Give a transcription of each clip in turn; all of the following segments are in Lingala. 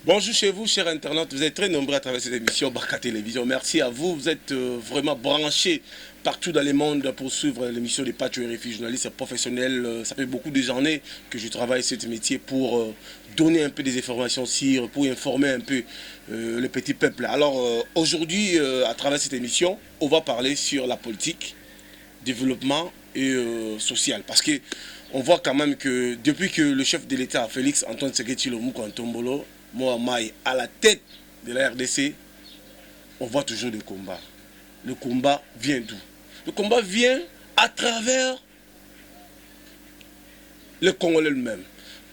Bonjour chez vous, chers internautes. Vous êtes très nombreux à travers cette émission Barka Télévision. Merci à vous. Vous êtes vraiment branchés partout dans le monde pour suivre l'émission des Patch RFI, journalistes professionnels. Ça fait beaucoup de années que je travaille ce métier pour donner un peu des informations pour informer un peu le petit peuple. Alors aujourd'hui, à travers cette émission, on va parler sur la politique, développement et social. Parce que on voit quand même que depuis que le chef de l'État, Félix Antoine Tshisekedi Tshilombo Ntombolo, Mohamed à la tête de la RDC, on voit toujours des combats. Le combat vient d'où? Le combat vient à travers les Congolais eux-mêmes.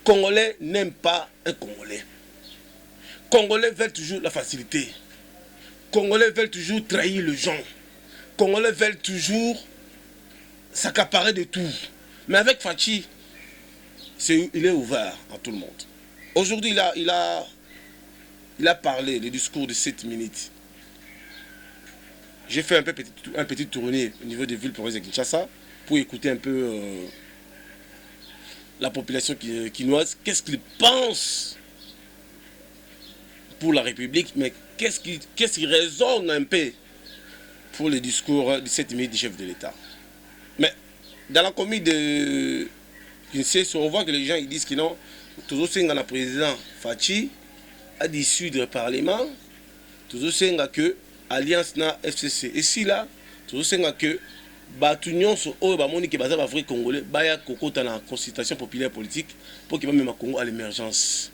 Congolais n'aiment pas un Congolais. Congolais veulent toujours la facilité. Congolais veulent toujours trahir les gens. Congolais veulent toujours s'accaparer de tout. Mais avec Fachi, il est ouvert à tout le monde. Aujourd'hui, il a parlé, le discours de 7 minutes. J'ai fait un petit tournée au niveau des villes provinces de Kinshasa pour écouter un peu la population quinoise. Qu'est-ce qu'ils pensent pour la République, mais qu'est-ce qui résonne un peu pour le discours de 7 minutes du chef de l'État. Mais dans la commune de Kinshasa, on voit que les gens ils disent que non, toujours c'est le président Fachi a d'issue du Parlement, toujours c'est que Alliance na FCC. Et si là, toujours c'est que Batunion sur eux, Bamoni qui est basé à vrai Congolais, Baya Kokota na consultation populaire politique pour qu'il va même à Congo à l'émergence.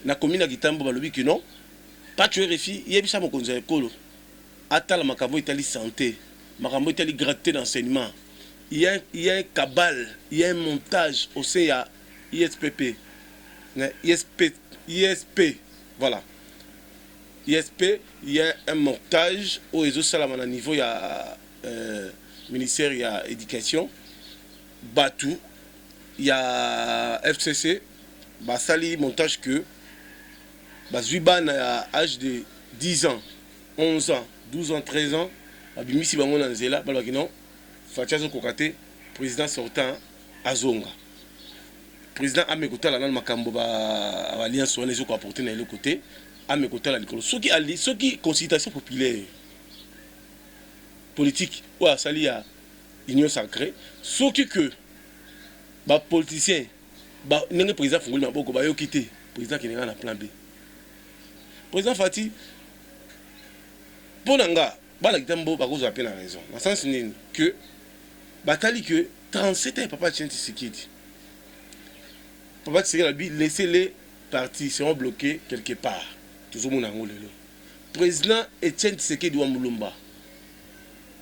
Na commune à Gitambo balobi que non, pas tuer RFI, il y a bisa mon conseil école. Atala makavo itali santé, makavo itali gratuité d'enseignement. Il y a un cabal, il y a un montage au sein de ISPP. ISP, voilà. ISP, il y a un montage au réseau Salam à niveau, il y a ministère, il y a éducation, Batou, il y a FCC, Basali, montage que Zuiban à l'âge de 10 ans, 11 ans, 12 ans, 13 ans, Abimisi Bango Nanzela, Balakino, Fatiazo Kokate, président sortant Azonga. Président Amekota, la Makambo, Alliance sur les autres apportés de l'autre côté, Amekota, la Nicolo. Ceux qui consultation populaire, politique, ou à Sali à Union Sacrée, ceux qui que, politiciens, le président Fongoli Maboko, il quitté, président qui n'est pas en plan B. Président Fati, pour Nanga, Balakitambo, Bakozo a la raison. Dans le sens que, Batali que 37 ans, Papa Tshisekedi. Papa Tshisekedi a dit, laissez les partis seront bloqués quelque part. Toujours mon angole. Président Etienne Tshisekedi Wamulumba,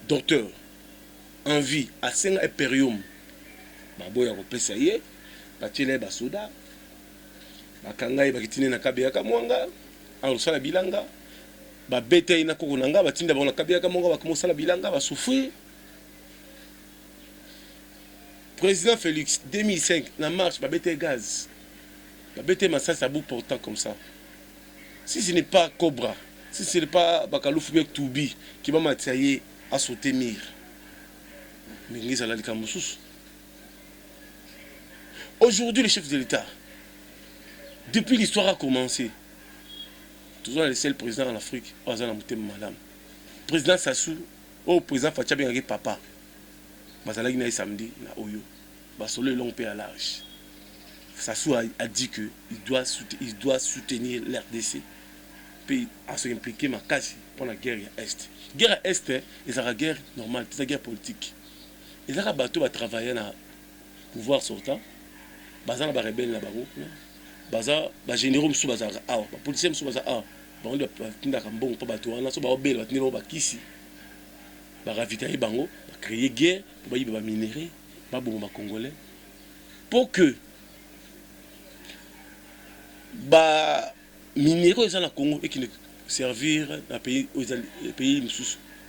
docteur, en vie, à 5 Imperium, Baboya Ropesaye, Batile Basoda, Bakangai Bakitine Nakabea Kamwanga, Arusala Bilanga, Babete Inakounanga, Batinda Bonakabea Kamwanga, Bakamosala Bilanga, Basouffrir. Président Félix, 2005, la marche, Babete Gaz. Babete Massa, ça bouge pourtant comme ça. Si ce n'est pas Cobra, si ce n'est pas Bakalou Foubek Toubi qui va m'attirer à sauter Mir, mais il y a aujourd'hui, le chef de l'État, depuis l'histoire a commencé, toujours le seul président en Afrique, madame. Président Sassou, au président Fatia Bengagi Papa, Bazalagi na samedi, na Oyo, Basolo long paix à l'âge. Sassou a dit qu'il doit soutenir l'RDC, puis à se impliquer ma case pour la guerre à Est. Guerre à Est, c'est la guerre normale, c'est la guerre politique. Et là, bateau va travailler dans le pouvoir sortant, bazar la rebelle na bango, bazar ba généraux sous bazar ah, ba policiers sous bazar ah, ba on doit tinda kambongo pa bateau na so ba obel ba tinda ba kisi. Ba ravitailler bango, ba créer guerre pour ba minérer, ba bongo ba congolais pour que ba minéraux ils en Congo et qui ne servir dans pays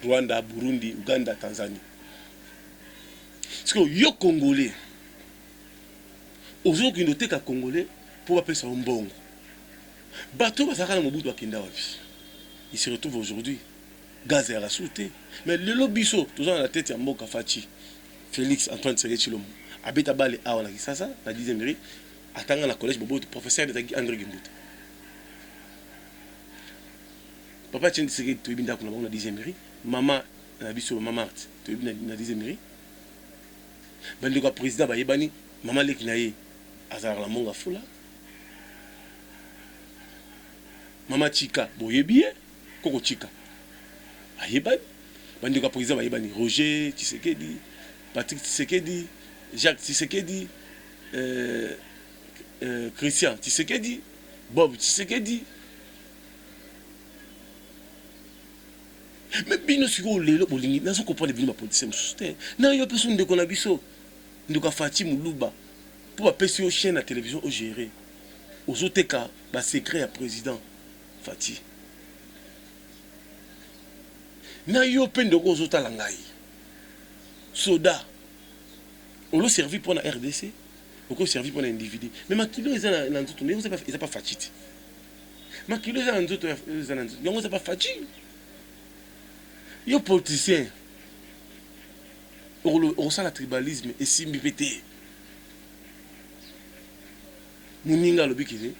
Rwanda, Burundi, Uganda, Tanzanie. Parce que yo congolais aujourd'hui noté qu'à congolais pour appeler ça un bon bateau bazaka na mobutu akinda wapi. Il se retrouve aujourd'hui gaz à sauté mais le lobiso toujours dans la tête ya mboka Fachi Félix Antoine Tshisekedi Tshilombo habita bale awa na Kisasa na 10e mairie atanga na collège bobo professeur de André Gimbuta papa Etienne Tshisekedi toyebi ndako na bango na 10e mairie, mama na biso mama Art toyebi na 10e mairie. Bandeko ya président bayebani mama leki na ye azalaka na monga fula. Mama Chika boyebi ye koko Chika ayebani. Bandeko ya président bayebani Roger Tshisekedi, Patrick Tshisekedi, Jacques Tshisekedi, Christian Tshisekedi, Bob Tshisekedi. Mais bino siko lelo bolingi nazo comprendre bino ba politicien mususte. Na yo peso ndeko na biso. Ndeko Fati Muluba pour ba pesi au chaîne à télévision au gérer. Aux autres cas ba secret à président Fati. Na yo pe ndeko aux autres langai. Soda. On le servi pour la RDC, on le servi pour l'individu. Mais makilo ils ont tout tourné, ils ont pas Fati. Makilo ils ont tout tourné, ils ont pas Fati. Yo politicien, on sent le tribalisme et si mbipete. Mouninga lobi kizé,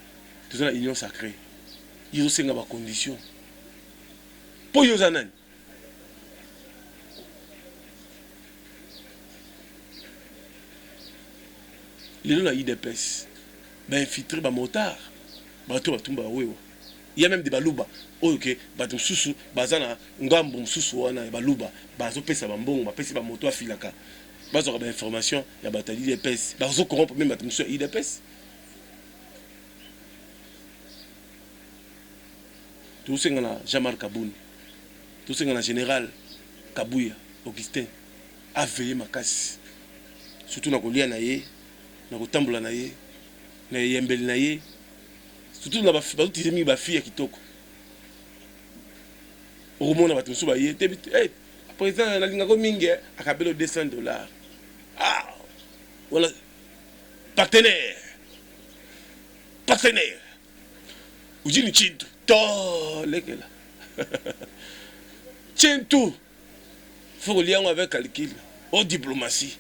tout ça union sacrée. Ils ont senga ba condition. Pour yo zanan. Les gens qui IDPS, ben infiltré ba motard, bateau batumba wewe. Il y a même des baluba. Ok, bateau susu, bazana ngambo susu wana baluba, bazo pesa bambongo, ba pesa ba moto afilaka. Bazo ba information, ya batali IDPS, bazo corrompre même bateau sur IDPS. Tout ce ngana Jamar Kabouni. Tout ce ngana général Kabuya, Augustin a veillé makasi. Surtout na kolia na ye. Na kotambola na ye na yembeli na ye surtout na ba utiliser ba fille kitoko omona bato so ba ye te président na linga ko mingi akabelo $200 ah voilà partenaire ujini chintu to lekela chintu faut lier avec calcul au diplomatie.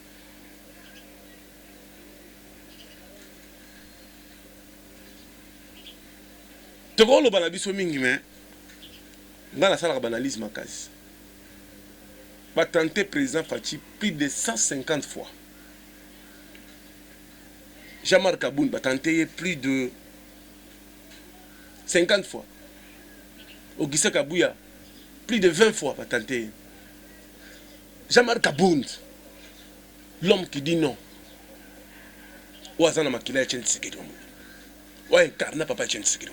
Toko lo banabiso mingi mais ngana sala banalise makasi. Ba tenté président Fati plus de 150 fois. Jamar Kaboun ba tenté plus de 50 fois. Augustin Kabuya plus de 20 fois ba tenté. Jamar Kaboun l'homme qui dit non. Ouazana makila Etienne Tshisekedi. Wa incarna papa Etienne Tshisekedi.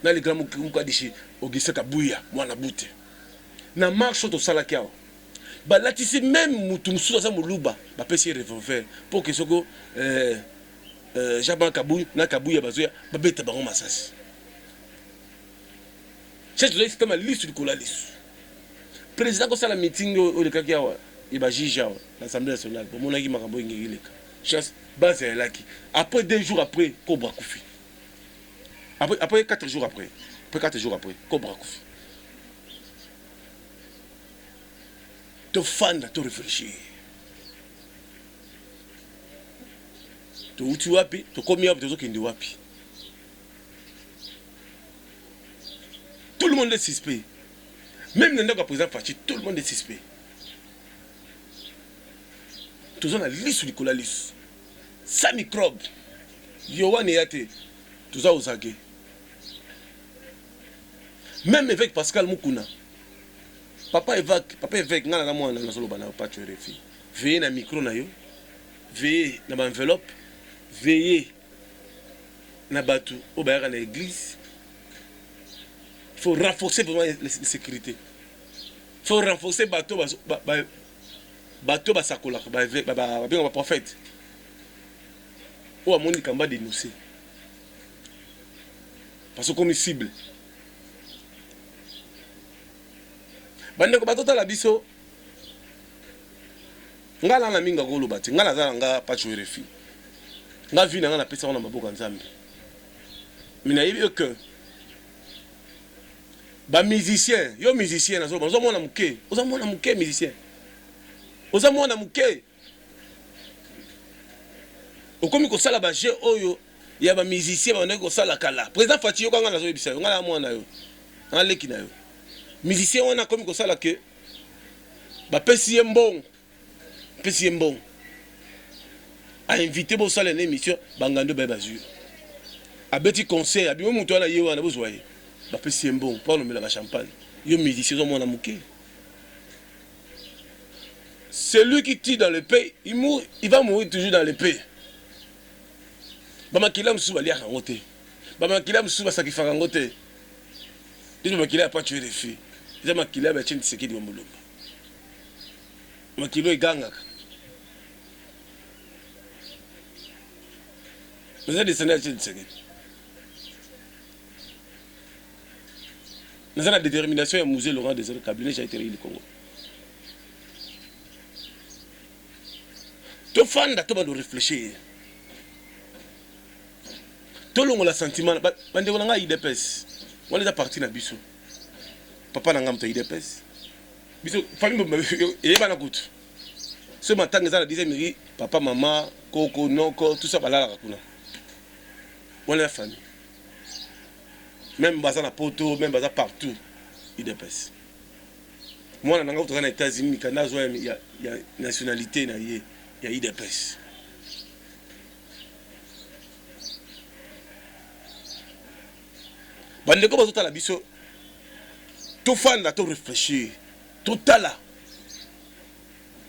Na les grands mouka dishi Augustin Kabuya mwana bute na marche to sala kiao ba latisi même mutu mususu za muluba ba pesi revolver pour que soko Jaban Kabuya na Kabuya bazoya ba beta bango masasi c'est le système liste du colalis président ko sala meeting au le kakiao e ba jija l'Assemblée nationale pour monaki makambo ngileka chasse base ya laki après 2 jours après Cobra Koufi. Après 4 jours après, Cobra Koufi. Tu fan, tu réfléchis. Tu où tu wapi, tu combien de gens qui sont wapi. Tout le monde est suspect. Même le président Fati, tout le monde est suspect. Tout le monde a liste sur la liste. 100 microbes. Yohan et Yate. Tout ça aux aguets. Même avec Pascal Mukuna. Papa évêque, ngana na mwana na solo bana pas tuer les filles. Veillez na micro na yo. Veillez na enveloppe. Veillez na batu au bayara na église. Il faut renforcer vraiment la sécurité. Il faut renforcer bateau basakola ba prophète. Ou amoni kamba dénoncer. Parce que comme cible. Bandeko batota la biso ngala na minga ko lobati ngala za nga pa chwerefi nga vi na nga na pesa na maboko nzambe mina yebi que ba musicien yo musicien nazo bazo mona muke oza mona muke musicien oza mona muke okomi ko sala ba jeu oyo ya ba musicien ba ndeko sala kala président Fati yo kanga nazo yebisa yo ngala mona yo aleki na yo musicien wana komi kosala ke bapesi ye mbongo pesi ye mbongo ainvité bosala na émission bangando baye bazwi abeti conseil abimi mutu wana ye wana bozwa ye bapesi ye mbongo mpo anomela bachampagne yo musicien ozomona moke. Celui qui tue dans le pays, il va mourir toujours dans le pays. Bamakila msou balia kangote. Bamakila msou basakifaka kangote. Dis bamakila pas tuer les filles. Dis bamakila ba tchini sekedi wa mulumba. Makilo eganga. Vous êtes descendu à tchini sekedi. Nous avons la détermination à musée Laurent Désiré Kabila j'ai été réélu Congo. To fanda to bando réfléchir. To longo la sentiment bande ko nga IDPS. Wala za parti na biso. Papa na ngamto IDPS. Biso famille e bana kutu. Ce matin ngeza la dixième mairie, papa maman, koko noko tout ça balala kuna. Wala la famille. Même baza na poto, même baza partout IDPS. Moi na ngamto kana États-Unis kana zo ya nationalité na yé. Il y a eu des presses. Bandeko bazota la biso. To fan la to réfléchir. To tala.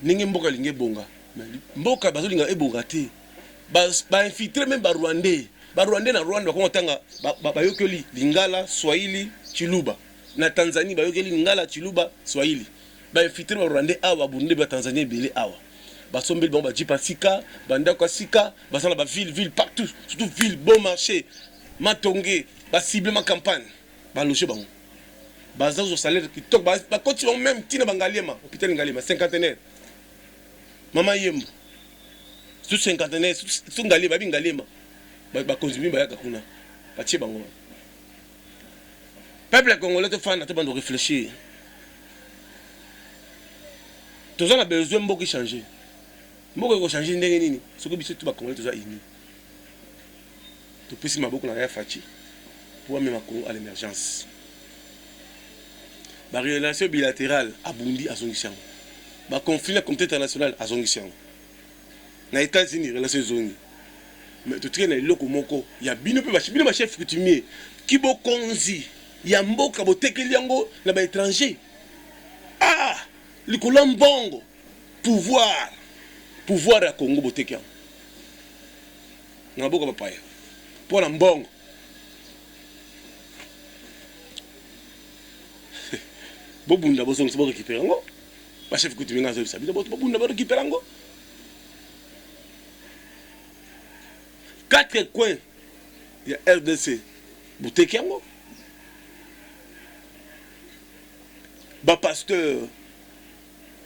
Ningi mboka linge bonga. Mboka bazolinga ebonga te. Ba infiltrer même ba Rwandais. Ba Rwandais na Rwanda ko tanga ba yokeli Lingala, Swahili, Chiluba. Na Tanzanie ba yokeli Lingala, Chiluba, Swahili. Ba infiltrer ba Rwandais awa bunde ba Tanzanie belé awa. Basombe bon ba jipa sika banda kwa sika basala ba ville partout surtout ville bon marché matonge ba cible ma campagne ba loger bango baza zo salaire qui tok ba continue même tina bangalema hôpital ngalema cinquantenaire mama yembo tout cinquantenaire tout ngalema bi ngalema ba consommer ba yaka kuna ba tie bango peuple congolais te fana te bando réfléchir tous on a besoin beaucoup changer. Moko ko changer ndenge nini soko biso tu ba Congolais toza uni to pesi maboko na ya fachi pour amener Congo à l'émergence ba relation bilatérale abundi azongishango ba conflit na communauté internationale azongishango na États-Unis relation zongi mais to traîner loko moko ya bino pe ba chef coutumier ki bo konzi ya mboka botekeli yango na ba étranger likolo mbongo pouvoir à Congo boteki yango na boka papaya pour na mbongo bobunda bozongisa bo récupérer yango ba chef coutumier ngazo bisabita bobunda bo récupérer yango 4 coins ya RDC boteki yango ba pasteur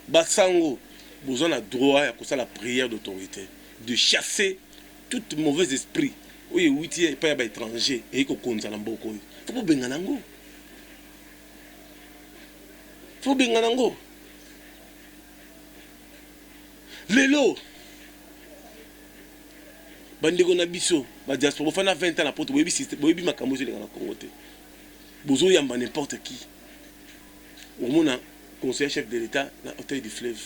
basango besoin de droit à la prière d'autorité, de chasser tout mauvais esprit. Oui, oui, il n'y a pas d'étranger et il faut qu'on s'en aille. Il faut que Benganango. Il faut Benganango. Lelo. Bandeko na biso, ba diaspora fana 20 ans na poto, boyebi système, boyebi makambo zo na Congo te. Bozo yamba n'importe qui. Au mona conseiller chef de l'État na hôtel du fleuve.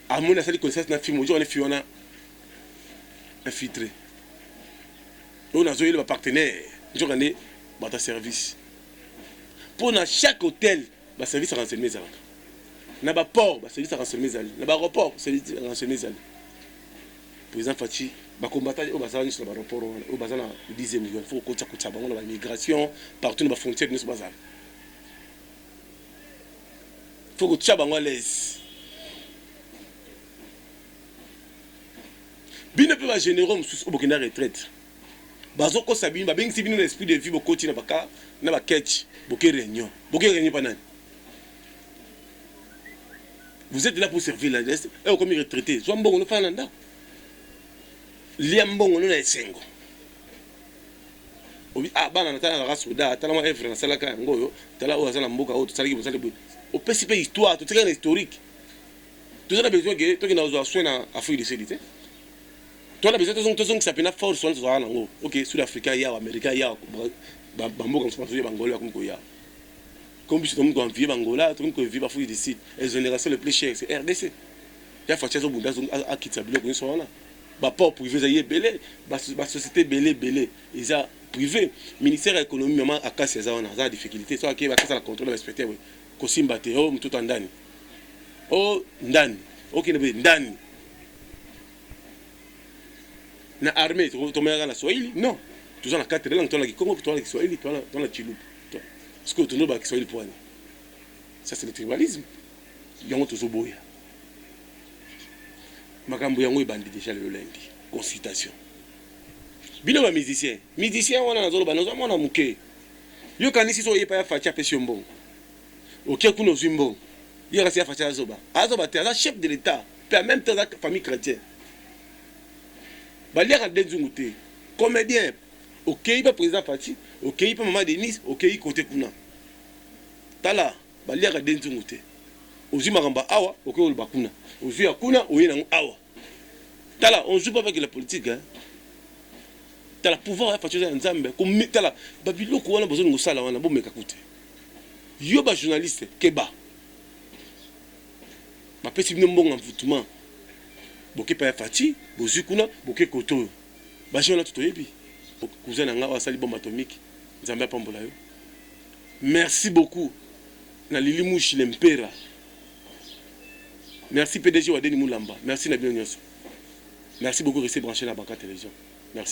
À mon avis, connaissance na film aujourd'hui on est fiona infiltré. On a joué le partenaire, on a bata service. Pour chaque hôtel, ba service renseigné zala. Na ba port, ba service renseigné zala. Na ba aéroport, service renseigné zala. Président Fachi, ba combattant au bazar sur l'aéroport, au bazar na 10e million, faut ko tsa bango na migration, partout na ba frontière sur bazar. Faut ko tsa bango à l'aise. Bino pe ba généraux mususu au Burkina retraite. Bazo ko sabini ba bengi sibino l'esprit de vie bokoti na baka na ba catch boké réunion. Boké réunion panani. Vous êtes là pour servir la l'est et comme retraité. Soit mbongo no fananda. Liambongo no na esengo. Obi bana natana la rasoda tala ma evre na salaka ngoyo tala o azana mboka o tsalaki bosale bo. Au PCP histoire, tout est historique. Tout ça a besoin que toi qui n'a pas soin en Afrique du Sud. Toi, la besoin de ça peut force, ok, sud-africain, il y a américain, il y a bambo comme ça, Bangola comme Koya. Comme si tu as envie Bangola, tu as envie de d'ici. Les générations les plus chères, c'est RDC. Il y a Fatia Zobunda à quitter le bloc, ils là. Bah, pas privé, ça y est, belé. Bah, société belé. Ils ont privé. Ministère de l'économie, maman, à casse, ils ont des difficultés. Soit qui va casser la contrôle, respecter, oui. Kosimba, oh, tout en dani. Oh, ndani. Ok, ndani. Na armée, tu mets dans la Swahili? Non. Tu as la carte de langue, tu as la Congo, tu as la Swahili, tu as la Chiloup. Ce que tu as la Swahili pour aller. Ça, c'est le tribalisme. Il y a un autre boya. Makambo yango ebandi déjà le lundi. Consultation. Bino ba musicien. Musicien wana nazolo ba nazo mona muke. Yo kanisi so yepa ya facha pesi mbongo. Ok kuno zimbo. Yo kasi ya facha azoba. Azoba te la chef de l'état, puis en même temps la famille chrétienne. Ba liaka denzungu te. Comédien. Ok, il va président Fati, ok, il va maman Denise, ok, il côté kuna. Tala, ba liaka denzungu te. Ozu maramba awa, ok, on ba kuna. Ozu ya kuna, oyena awa. Tala, on joue pas avec la politique, hein. Tala pouvoir faire chose nzambe, comme tala babiloko wana besoin ngosala wana bomeka kute. Yo ba journaliste keba. Ba pesi bino mbongo mvutumant. Boke pa Fati, bozu kuna, boke koto. Ba jona tout yebi. Cousin nga wasali bombe atomique. Nzambe pambola yo. Merci beaucoup. Na Lili Mouchi l'Empera. Merci PDG Wadeni Moulamba. Merci Nabino Nyonso. Merci beaucoup de rester branché à la Banca Télévision. Merci.